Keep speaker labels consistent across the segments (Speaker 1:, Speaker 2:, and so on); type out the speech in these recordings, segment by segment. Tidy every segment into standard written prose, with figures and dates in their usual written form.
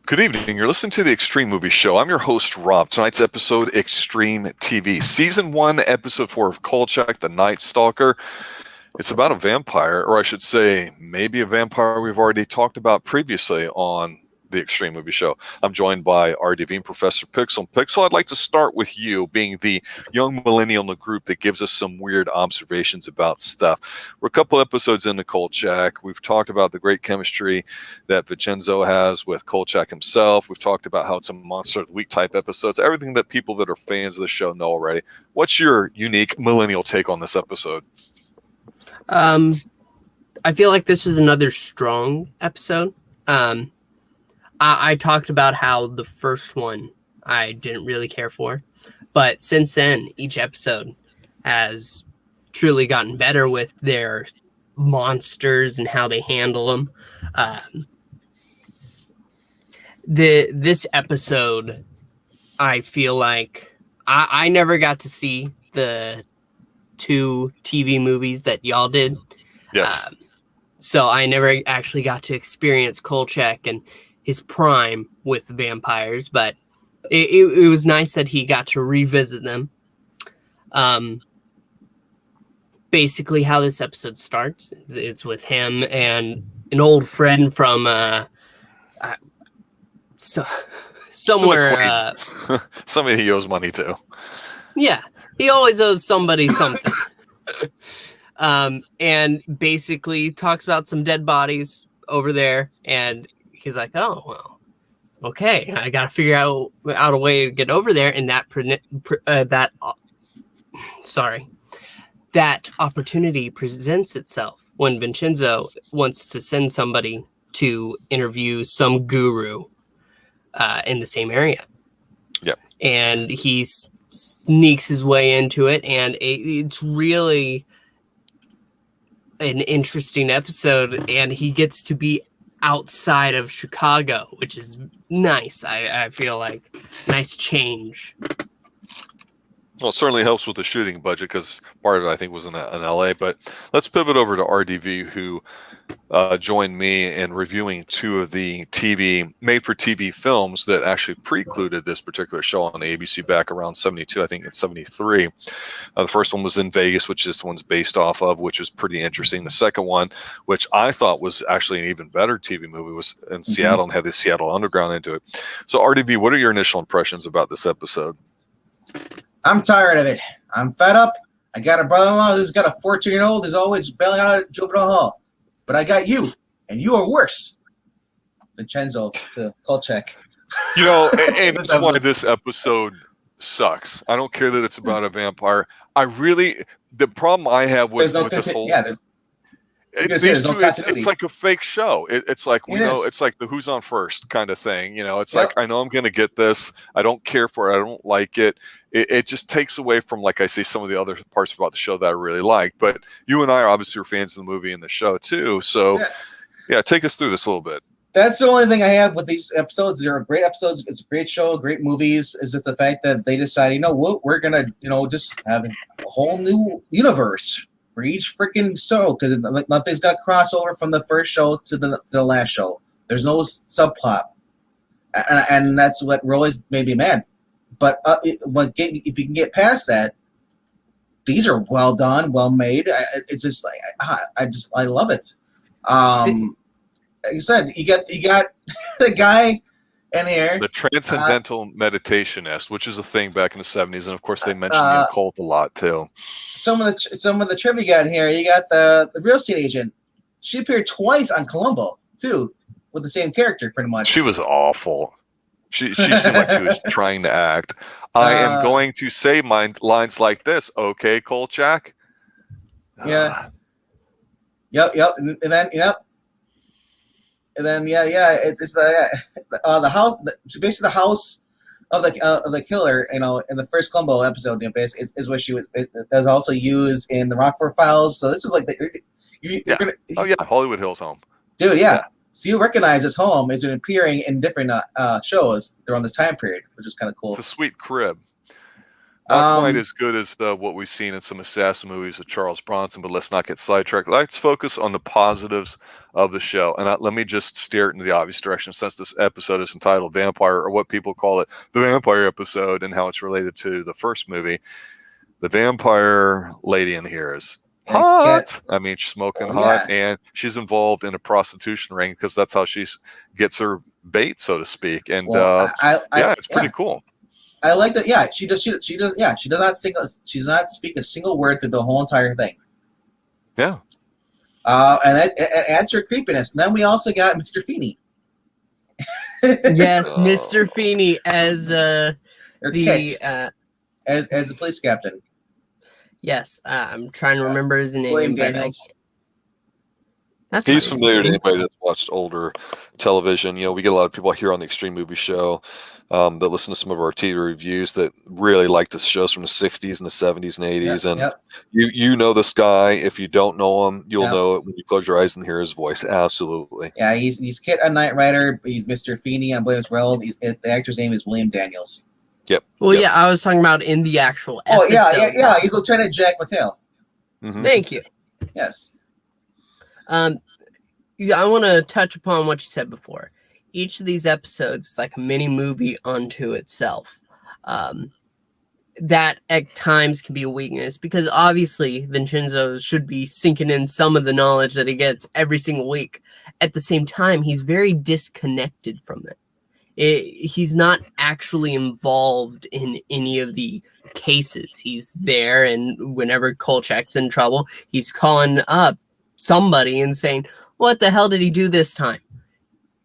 Speaker 1: Good evening. You're listening to the Xtreme Movie Show. I'm your host, Rob. Tonight's episode, Xtreme TV. Season 1, Episode 4 of Kolchak, the Night Stalker. It's about a vampire, or I should say, maybe a vampire we've already talked about previously on the Xtreme Movie Show. I'm joined by RDV and Professor Pixel. Pixel, I'd like to start with you, being the young millennial in the group that gives us some weird observations about stuff. We're a couple episodes into Kolchak. We've talked about the great chemistry that Vincenzo has with Kolchak himself. We've talked about how it's a Monster of the Week type episodes, everything that people that are fans of the show know already. What's your unique millennial take on this episode?
Speaker 2: I feel like this is another strong episode. I talked about how the first one I didn't really care for, but since then, each episode has truly gotten better with their monsters and how they handle them. This episode, I feel like I never got to see the 2 TV movies that y'all did.
Speaker 1: Yes.
Speaker 2: So I never actually got to experience Kolchak and his prime with vampires, but it was nice that he got to revisit them. Basically how this episode starts, it's with him and an old friend from somewhere.
Speaker 1: Somebody he owes money to.
Speaker 2: Yeah, he always owes somebody something. And basically talks about some dead bodies over there, and he's like, "Oh well, okay, I got to figure out a way to get over there." And that opportunity presents itself when Vincenzo wants to send somebody to interview some guru in the same area.
Speaker 1: Yep.
Speaker 2: And he sneaks his way into it, and it's really an interesting episode, and he gets to be outside of Chicago, which is nice. I feel like nice change.
Speaker 1: Well, it certainly helps with the shooting budget because part of it, I think, was in LA. But let's pivot over to RDV, who joined me in reviewing 2 of the made-for-TV films that actually precluded this particular show on ABC back around 72, I think it's 73. The first one was In Vegas, which this one's based off of, which was pretty interesting. The second one, which I thought was actually an even better TV movie, was in Seattle and had the Seattle Underground into it. So, RDV, what are your initial impressions about this episode?
Speaker 3: I'm tired of it. I'm fed up. I got a brother-in-law who's got a 14-year-old who's always bailing out of juvenile hall. But I got you, and you are worse. Vincenzo to Kolchak.
Speaker 1: You know, and that's why this episode sucks. I don't care that it's about a vampire. The problem I have with this whole...
Speaker 3: Yeah,
Speaker 1: it's like a fake show. It's like it's like the who's on first kind of thing. You know, it's like I know I'm going to get this. I don't care for it. I don't like it. It just takes away from, like I say, some of the other parts about the show that I really like. But you and I are obviously fans of the movie and the show too. So yeah, take us through this a little bit.
Speaker 3: That's the only thing I have with these episodes. They're great episodes. It's a great show, great movies. Is just the fact that they decided, you know what, we're gonna, just have a whole new universe for each freaking show, because nothing's got crossover from the first show to the last show. There's no subplot, and that's what really made me mad. But if you can get past that, these are well done, well made. It's just like I love it. Like I said, you got the guy in here,
Speaker 1: the transcendental meditationist, which is a thing back in the 70s, and of course they mentioned the occult a lot too.
Speaker 3: Some of the trivia you got in here. You got the real estate agent. She appeared twice on Columbo too, with the same character, pretty much.
Speaker 1: She was awful. She seemed like she was trying to act. I am going to say lines like this. Okay, Kolchak.
Speaker 3: Yeah. Yep. And then it's the house. Basically, the house of the killer. In the first Columbo episode, is what she was. That's also used in the Rockford Files. So this is like
Speaker 1: Hollywood Hills home.
Speaker 3: Dude, yeah. So you recognize this home has been appearing in different shows during this time period, which is kind of cool.
Speaker 1: It's a sweet crib. Not quite as good as what we've seen in some assassin movies with Charles Bronson, but let's not get sidetracked. Let's focus on the positives of the show. And let me just steer it in the obvious direction, since this episode is entitled Vampire, or what people call it, the vampire episode, and how it's related to the first movie. The vampire lady in here is hot. I mean, she's smoking hot, and she's involved in a prostitution ring because that's how she gets her bait, so to speak. And it's pretty cool.
Speaker 3: I like that. Yeah, she does. She does. Yeah, she does not sing. She does not speak a single word through the whole entire thing.
Speaker 1: Yeah.
Speaker 3: And that adds her creepiness. And then we also got Mr. Feeney.
Speaker 2: Yes, Mr. Feeney as
Speaker 3: as the police captain.
Speaker 2: Yes, I'm trying to remember his name.
Speaker 3: William Daniels.
Speaker 1: He's familiar to anybody that's watched older television. We get a lot of people here on the Extreme Movie Show that listen to some of our TV reviews that really like the shows from the 60s and the 70s and 80s. You know this guy. If you don't know him, you'll know it when you close your eyes and hear his voice. Absolutely.
Speaker 3: Yeah, he's Kit a Knight Rider. He's Mr. Feeney on Williams World. The actor's name is William Daniels.
Speaker 1: Yep.
Speaker 2: Well, yeah, I was talking about in the actual episode.
Speaker 3: Oh, yeah. He's Lieutenant Jack Mattel.
Speaker 1: Mm-hmm.
Speaker 2: Thank you.
Speaker 3: Yes.
Speaker 2: I want to touch upon what you said before. Each of these episodes is like a mini movie unto itself. That at times can be a weakness because obviously Vincenzo should be sinking in some of the knowledge that he gets every single week. At the same time, he's very disconnected from it. He's not actually involved in any of the cases. He's there, and whenever Kolchak's in trouble, he's calling up somebody and saying, what the hell did he do this time?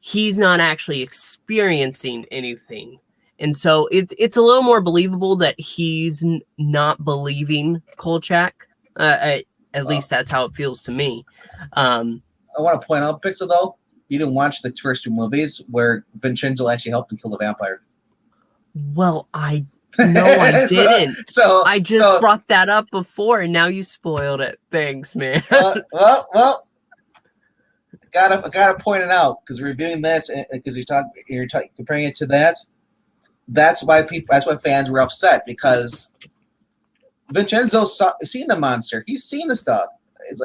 Speaker 2: He's not actually experiencing anything. And so it's a little more believable that he's not believing Kolchak. At least that's how it feels to me.
Speaker 3: I want to point out, Pixel, though, you didn't watch the first two movies where Vincenzo actually helped him kill the vampire.
Speaker 2: Well, I didn't.
Speaker 3: So
Speaker 2: I just brought that up before, and now you spoiled it. Thanks, man.
Speaker 3: Well. Gotta point it out because reviewing this because you're comparing it to that. That's why fans were upset because Vincenzo's seen the monster. He's seen the stuff. It's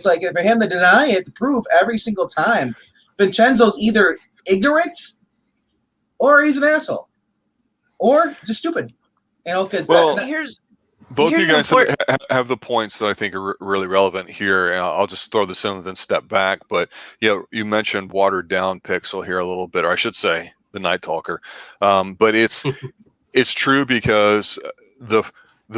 Speaker 3: like for him to deny it, to prove every single time, Vincenzo's either ignorant or he's an asshole or just stupid. Because
Speaker 1: both of you guys have the points that I think are really relevant here. And I'll just throw this in and then step back. But you mentioned watered down Pixel here a little bit, or I should say the Night Talker. But it's true because the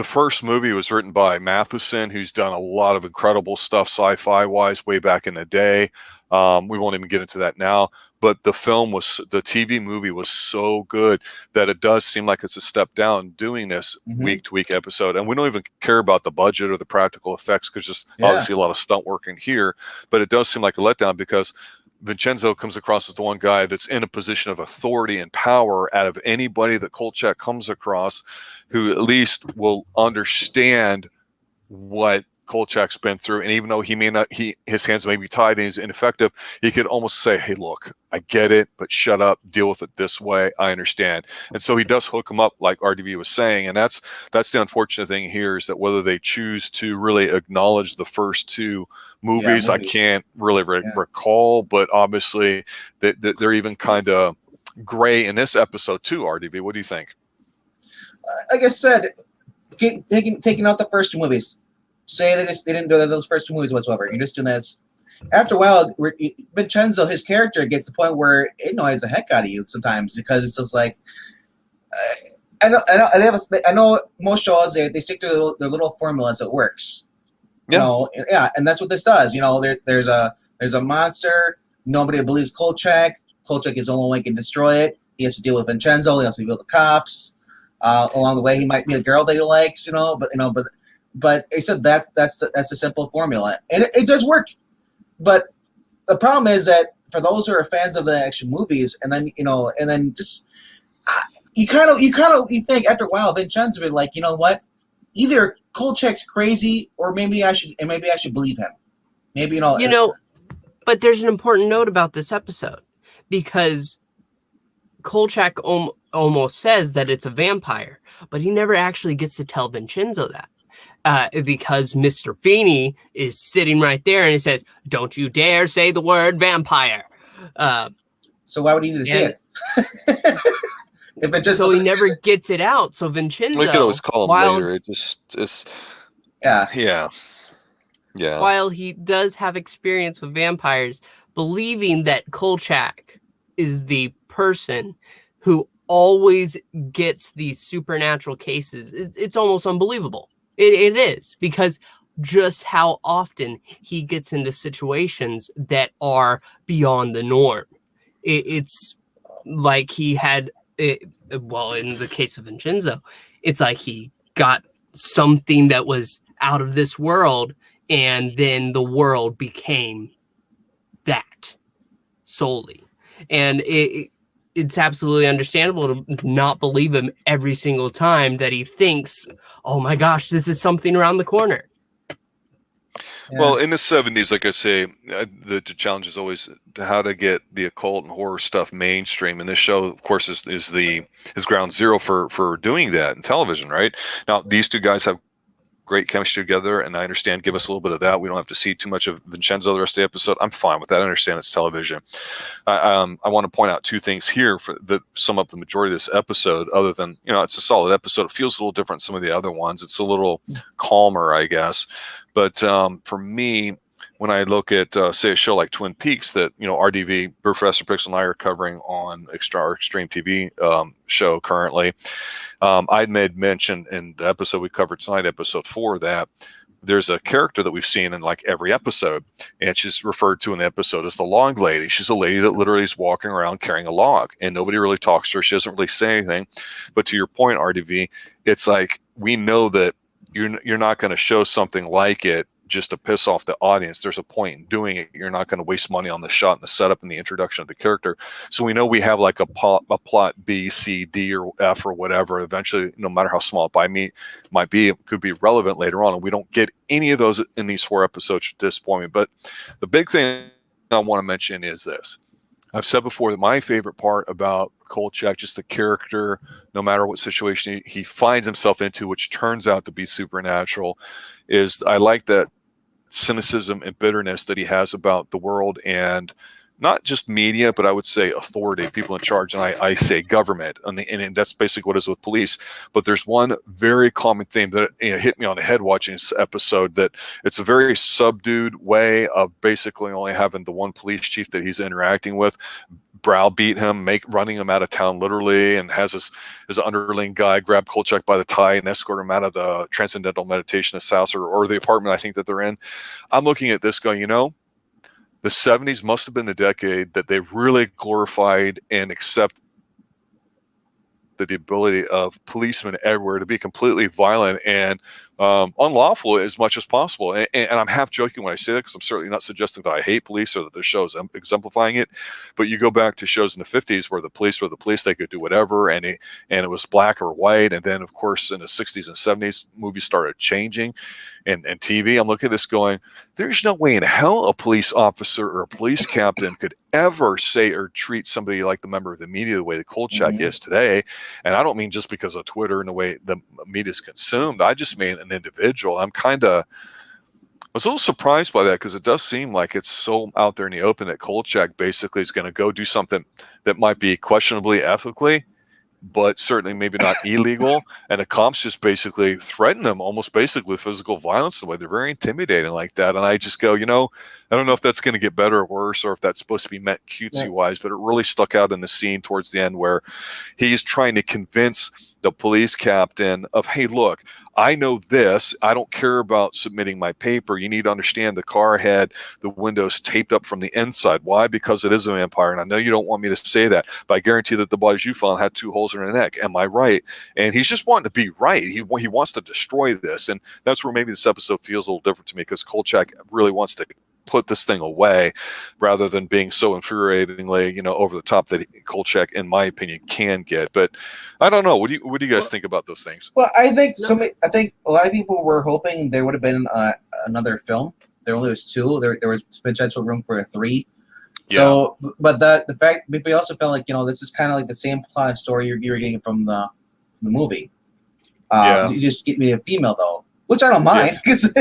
Speaker 1: first movie was written by Matheson, who's done a lot of incredible stuff sci-fi wise way back in the day. We won't even get into that now. But the TV movie was so good that it does seem like it's a step down doing this week to week episode. And we don't even care about the budget or the practical effects because just obviously a lot of stunt work in here. But it does seem like a letdown because Vincenzo comes across as the one guy that's in a position of authority and power out of anybody that Kolchak comes across, who at least will understand what Kolchak's been through. And even though his hands may be tied and he's ineffective, he could almost say, hey, look, I get it, but shut up, deal with it this way. I understand. And so he does hook him up, like RDV was saying. And that's the unfortunate thing here is that whether they choose to really acknowledge the first two movies, I can't really recall, but obviously they're even kind of gray in this episode too, RDV. What do you think?
Speaker 3: Like I said, taking out the first two movies, say they didn't do those first two movies whatsoever. You're just doing this. After a while, Vincenzo, his character gets to the point where it annoys the heck out of you sometimes because it's just like, I know most shows they stick to their little formulas. It works. And that's what this does. There's a monster. Nobody believes Kolchak. Kolchak is the only one who can destroy it. He has to deal with Vincenzo. He has to deal with the cops. Along the way, he might meet a girl that he likes. But he said that's a simple formula, and it does work. But the problem is that for those who are fans of the action movies, and then just you think after a while, Vincenzo would be like, you know what? Either Kolchak's crazy, or maybe I should believe him. Maybe
Speaker 2: But there's an important note about this episode because Kolchak almost says that it's a vampire, but he never actually gets to tell Vincenzo that. Because Mr. Feeney is sitting right there and he says, "Don't you dare say the word vampire."
Speaker 3: So why would he need to say
Speaker 2: and
Speaker 3: it? If it just
Speaker 2: so he
Speaker 3: doesn't-
Speaker 2: never gets it out. So
Speaker 1: We could
Speaker 2: Vincenzo,
Speaker 1: always call him
Speaker 2: while
Speaker 1: later. It just
Speaker 3: yeah.
Speaker 1: yeah.
Speaker 2: while he does have experience with vampires, believing that Kolchak is the person who always gets these supernatural cases, it's almost unbelievable. It is, because just how often he gets into situations that are beyond the norm. It's like he had, well, in the case of Vincenzo, it's like he got something that was out of this world, and then the world became that solely. And it's absolutely understandable to not believe him every single time that he thinks, "Oh my gosh, this is something around the corner."
Speaker 1: Well, in the 70s, like I say, the challenge is always how to get the occult and horror stuff mainstream. And this show, of course, is ground zero for doing that in television, right? Now, these two guys have great chemistry together, and I understand, give us a little bit of that. We don't have to see too much of Vincenzo the rest of the episode. I'm fine with that. I understand it's television. I want to point out two things here that sum up the majority of this episode, other than, it's a solid episode. It feels a little different than some of the other ones. It's a little calmer, I guess. But for me, when I look at, say, a show like Twin Peaks that, RDV, Professor Pixel and I are covering on Xtreme TV show currently, I made mention in the episode we covered tonight, episode 4, that there's a character that we've seen in like every episode, and she's referred to in the episode as the log lady. She's a lady that literally is walking around carrying a log, and nobody really talks to her. She doesn't really say anything. But to your point, RDV, it's like we know that you're not going to show something like it just to piss off the audience. There's a point in doing it. You're not going to waste money on the shot and the setup and the introduction of the character. So we know we have like a plot B, C, D, or F, or whatever. Eventually, no matter how small it might be, it could be relevant later on. And we don't get any of those in these 4 episodes to disappointment. But the big thing I want to mention is this. I've said before that my favorite part about Kolchak, just the character, no matter what situation he finds himself into, which turns out to be supernatural, is I like that cynicism and bitterness that he has about the world, and not just media, but I would say authority, people in charge, and I say government, and that's basically what it is with police. But there's one very common theme that hit me on the head watching this episode, that it's a very subdued way of basically only having the one police chief that he's interacting with browbeat him, running him out of town literally, and has his underling guy grab Kolchak by the tie and escort him out of the Transcendental Meditationist house or the apartment I think that they're in. I'm looking at this going, the 70s must have been the decade that they really glorified and accepted the ability of policemen everywhere to be completely violent and unlawful as much as possible. And I'm half joking when I say that, because I'm certainly not suggesting that I hate police or that the show is exemplifying it. But you go back to shows in the 50s where the police were the police, they could do whatever, and it was black or white. And then, of course, in the 60s and 70s, movies started changing. And TV, I'm looking at this going, there's no way in hell a police officer or a police captain could ever say or treat somebody like the member of the media the way the Kolchak is today. And I don't mean just because of Twitter and the way the media is consumed. I just mean an individual. I was a little surprised by that, because it does seem like it's so out there in the open that Kolchak basically is going to go do something that might be questionably ethically, but certainly maybe not illegal. And the cops just basically threaten them, almost basically with physical violence in a way. They're very intimidating like that. And I just go, I don't know if that's going to get better or worse, or if that's supposed to be meant cutesy-wise, but it really stuck out in the scene towards the end where he's trying to convince the police captain of, hey, look, I know this. I don't care about submitting my paper. You need to understand the car had the windows taped up from the inside. Why? Because it is a vampire. And I know you don't want me to say that, but I guarantee that the bodies you found had 2 holes in her neck. Am I right? And he's just wanting to be right. He wants to destroy this. And that's where maybe this episode feels a little different to me, because Kolchak really wants to put this thing away rather than being so infuriatingly, over the top that Kolchak, in my opinion, can get. But I don't know. What do you guys think about those things?
Speaker 3: Well, I think I think a lot of people were hoping there would have been another film. There only was 2. There was potential room for a 3. So, but the fact, but we also felt like this is kind of like the same plot story you're getting from the movie. You just get me a female though, which I don't mind because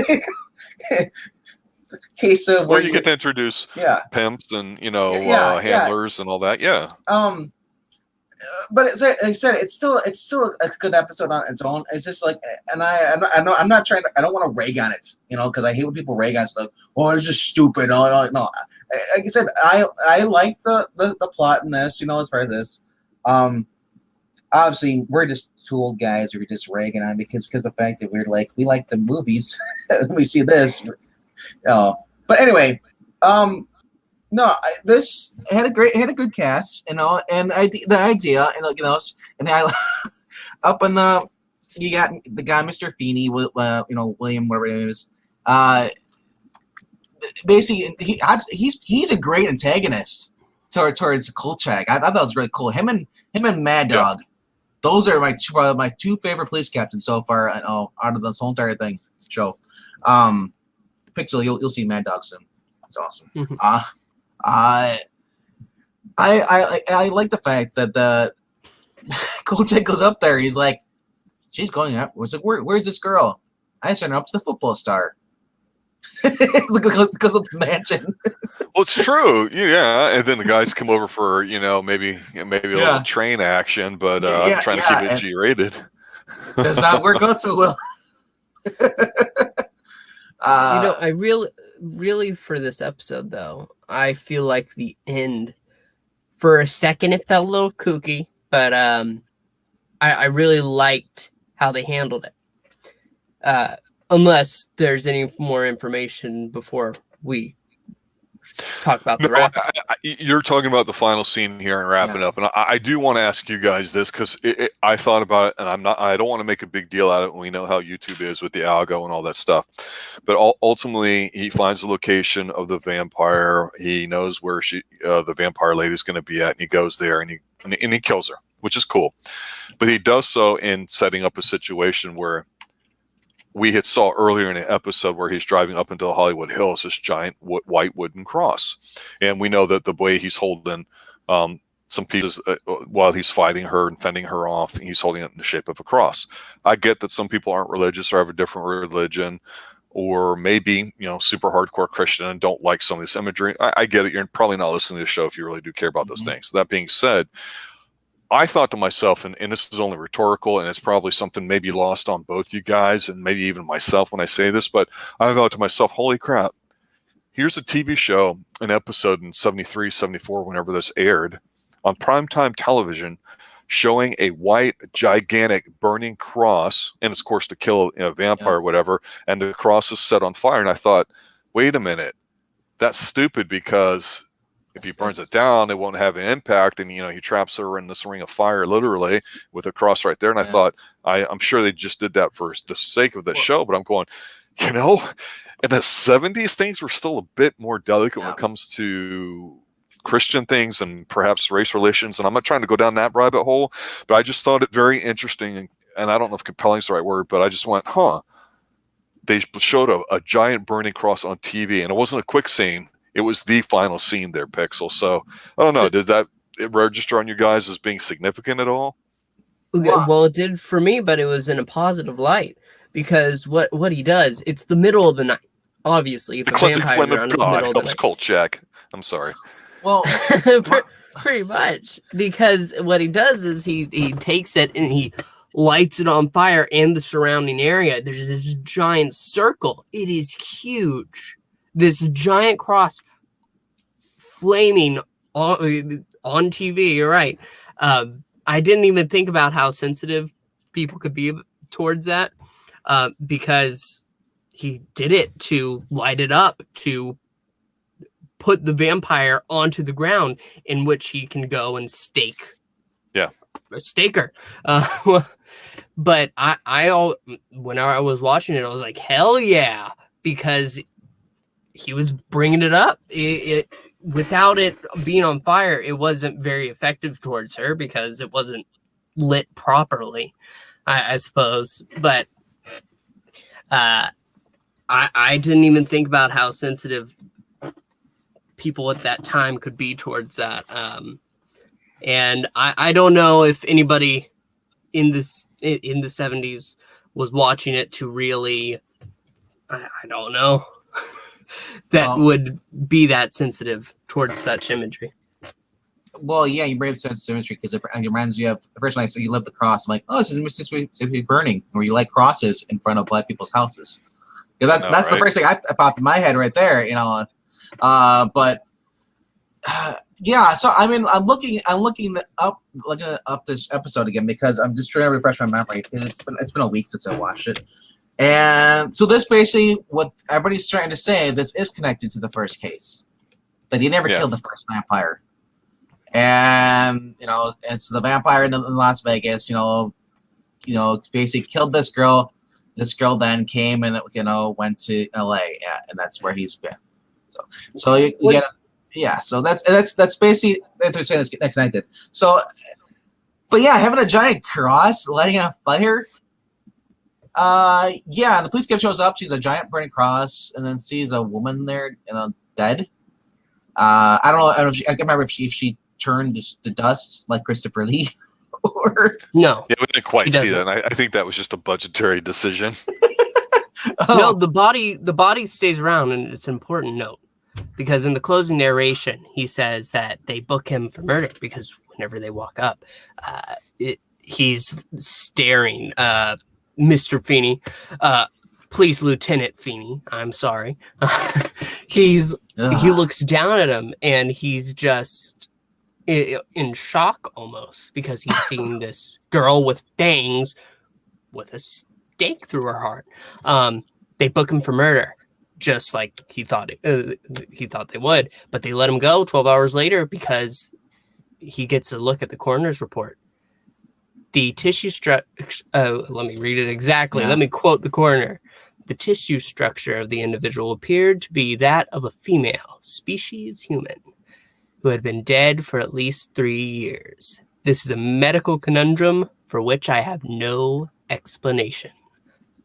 Speaker 3: case of
Speaker 1: where you get to introduce pimps and handlers and all that.
Speaker 3: But like I said, it's still a good episode on its own. It's just like, and I'm not trying to. I don't want to rag on it, because I hate when people rag on stuff. Oh, it's just stupid. No. Like I said, I like the plot in this. As far as this, obviously we're just two old guys who are just ragging on because the fact that we like the movies. We see this, But anyway, no, this had a good cast, and the idea, and I up in you got the guy, Mr. Feeney, William, whatever his name is. Basically, he's a great antagonist towards Kolchak. I thought that was really cool. Him and Mad Dog, those are my two favorite police captains so far. Out of this whole entire show. Pixel, you'll see Mad Dog soon. It's awesome. I like the fact that the Kolchak goes up there. He's like, she's going up. Where's this girl? I sent her up to the football star. Because of the mansion.
Speaker 1: Well, it's true. And then the guys come over for maybe a little train action, but I'm trying to keep it G-rated.
Speaker 3: Does not work out so well.
Speaker 2: I really for this episode though, I feel like the end, for a second it felt a little kooky, but I really liked how they handled it. Unless there's any more information before we talk about the wrap.
Speaker 1: You're talking about the final scene here and wrapping up, and I do want to ask you guys this because I thought about it, and I don't want to make a big deal out of it when we know how YouTube is with the algo and all that stuff. But ultimately, he finds the location of the vampire. He knows where the vampire lady is going to be at, and he goes there and he kills her, which is cool. But he does so in setting up a situation where we had saw earlier in the episode where he's driving up into the Hollywood Hills, this giant white wooden cross. And we know that the way he's holding some pieces while he's fighting her and fending her off, he's holding it in the shape of a cross. I get that some people aren't religious or have a different religion, or maybe, super hardcore Christian and don't like some of this imagery. I get it. You're probably not listening to the show if you really do care about those things. That being said, I thought to myself, and this is only rhetorical, and it's probably something maybe lost on both you guys and maybe even myself when I say this, but I thought to myself, holy crap, here's a TV show, an episode in 73, 74, whenever this aired, on primetime television, showing a white, gigantic, burning cross, and it's, of course, to kill a vampire or whatever, and the cross is set on fire. And I thought, wait a minute, that's stupid because if he burns it down, it won't have an impact. And, he traps her in this ring of fire, literally, with a cross right there. And I thought, I'm sure they just did that for the sake of the show. But I'm going, in the 70s, things were still a bit more delicate when it comes to Christian things and perhaps race relations. And I'm not trying to go down that rabbit hole, but I just thought it very interesting. And I don't know if compelling is the right word, but I just went, They showed a giant burning cross on TV, and it wasn't a quick scene. It was the final scene there, Pixel. So I don't know. Did that register on you guys as being significant at all?
Speaker 2: Well, it did for me, but it was in a positive light because what he does, it's the middle of the night. Obviously, if
Speaker 1: the cleansing flame of God helps Kolchak. I'm sorry.
Speaker 3: Well,
Speaker 2: pretty much, because what he does is he takes it and he lights it on fire and the surrounding area. There's this giant circle. It is huge. This giant cross flaming on TV. You're right. I didn't even think about how sensitive people could be towards that because he did it to light it up, to put the vampire onto the ground in which he can go and stake.
Speaker 1: Yeah.
Speaker 2: A staker. But I when I was watching it, I was like, hell yeah, because he was bringing it up. It without it being on fire, it wasn't very effective towards her because it wasn't lit properly, I suppose. But I didn't even think about how sensitive people at that time could be towards that. And I don't know if anybody in the 70s was watching it to really, I don't know, that would be that sensitive towards such imagery.
Speaker 3: Well, yeah, you bring up sense of imagery because it reminds you of the first one I saw you live the cross. I'm like, oh, this is Mississippi Burning, where you light crosses in front of black people's houses. Yeah, that's right? The first thing I popped in my head right there, you know. But yeah, so I mean, I'm looking up this episode again because I'm just trying to refresh my memory. It's been a week since I watched it, and so this basically what everybody's trying to say. This is connected to the first case, that he never killed the first vampire. And you know, it's the vampire in Las Vegas. You know, basically killed this girl. This girl then came and went to L.A. And that's where he's been. So you get So that's basically they're saying it's connected. So, but yeah, having a giant cross lighting on fire. The police cab shows up. She's a giant burning cross, and then sees a woman there, dead. I don't know. I can't remember if she turned to dust like Christopher Lee, or
Speaker 2: no.
Speaker 1: Yeah, we didn't quite see that. I think that was just a budgetary decision.
Speaker 2: No, the body stays around, and it's an important note because in the closing narration, he says that they book him for murder because whenever they walk up, he's staring, Mr. Feeney, please, Lieutenant Feeney. I'm sorry. He looks down at him, and he's just in shock almost because he's seeing this girl with bangs with a stake through her heart. They book him for murder, just like he thought they would, but they let him go 12 hours later because he gets a look at the coroner's report. The tissue structure. Let me read it exactly. Yeah. Let me quote the coroner. The tissue structure of the individual appeared to be that of a female, species human, who had been dead for at least 3 years. This is a medical conundrum for which I have no explanation.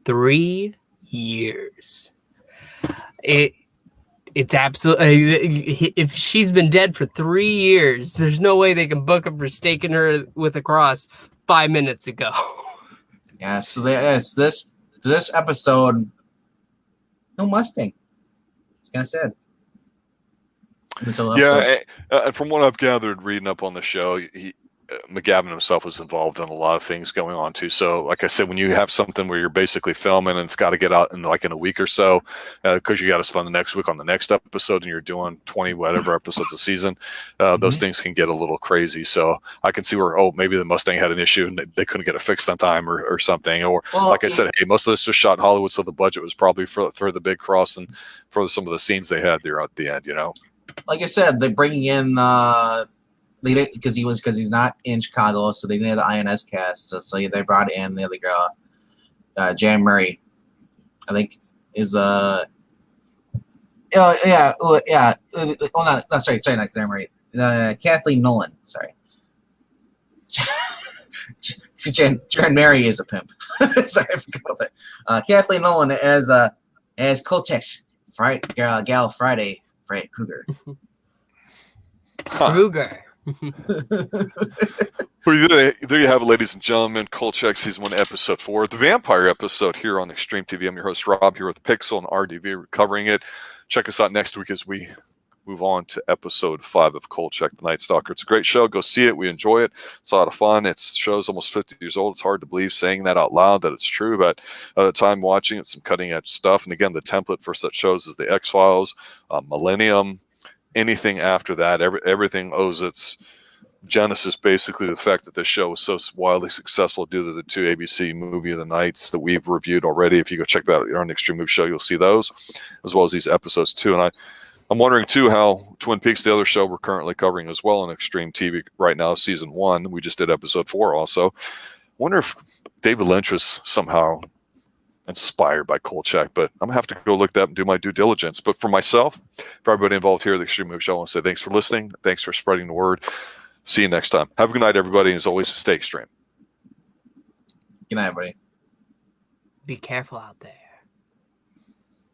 Speaker 2: 3 years. It's absolutely. If she's been dead for 3 years, there's no way they can book him for staking her with a cross 5 minutes ago.
Speaker 3: Yeah. So this episode, no Mustang. It's kind of sad.
Speaker 1: From what I've gathered reading up on the show, McGavin himself was involved in a lot of things going on too. So like I said, when you have something where you're basically filming and it's got to get out in a week or so, because you got to spend the next week on the next episode and you're doing 20 whatever episodes a season, those things can get a little crazy. So I can see where, maybe the Mustang had an issue and they couldn't get it fixed on time or something. Or I said, hey, most of this was shot in Hollywood, so the budget was probably for the big cross and for some of the scenes they had there at the end,
Speaker 3: Like I said, they're bringing in because he's not in Chicago, so they didn't have the INS cast. So they brought in the other girl, Jan Murray, I think is sorry, not Jan Murray, Kathleen Nolan. Sorry, Jan Murray is a pimp. Sorry, I forgot about that. Kathleen Nolan as Kolchak's gal Friday, Fred Krueger.
Speaker 2: Krueger.
Speaker 1: There you have it, ladies and gentlemen. Kolchak Season 1, Episode 4, the vampire episode here on Xtreme TV. I'm your host, Rob, here with Pixel and RDV, covering it. Check us out next week as we move on to Episode 5 of Kolchak, the Night Stalker. It's a great show. Go see it. We enjoy it. It's a lot of fun. It show's almost 50 years old. It's hard to believe saying that out loud, that it's true, but at the time watching it, some cutting-edge stuff. And again, the template for such shows is the X-Files, Millennium. Anything after that, everything owes its genesis basically the fact that this show was so wildly successful due to the 2 ABC movie of the nights that we've reviewed already. If you go check that out on the Xtreme Movie Show, you'll see those, as well as these episodes too. And I'm wondering too how Twin Peaks, the other show we're currently covering as well on Xtreme TV right now, Season 1. We just did Episode 4 also. Wonder if David Lynch was somehow inspired by Kolchak, but I'm gonna have to go look that up and do my due diligence. But for myself, for everybody involved here at the Xtreme Movie Show, I want to say thanks for listening. Thanks for spreading the word. See you next time. Have a good night, everybody. And as always, stay extreme.
Speaker 3: Good night, everybody.
Speaker 2: Be careful out there.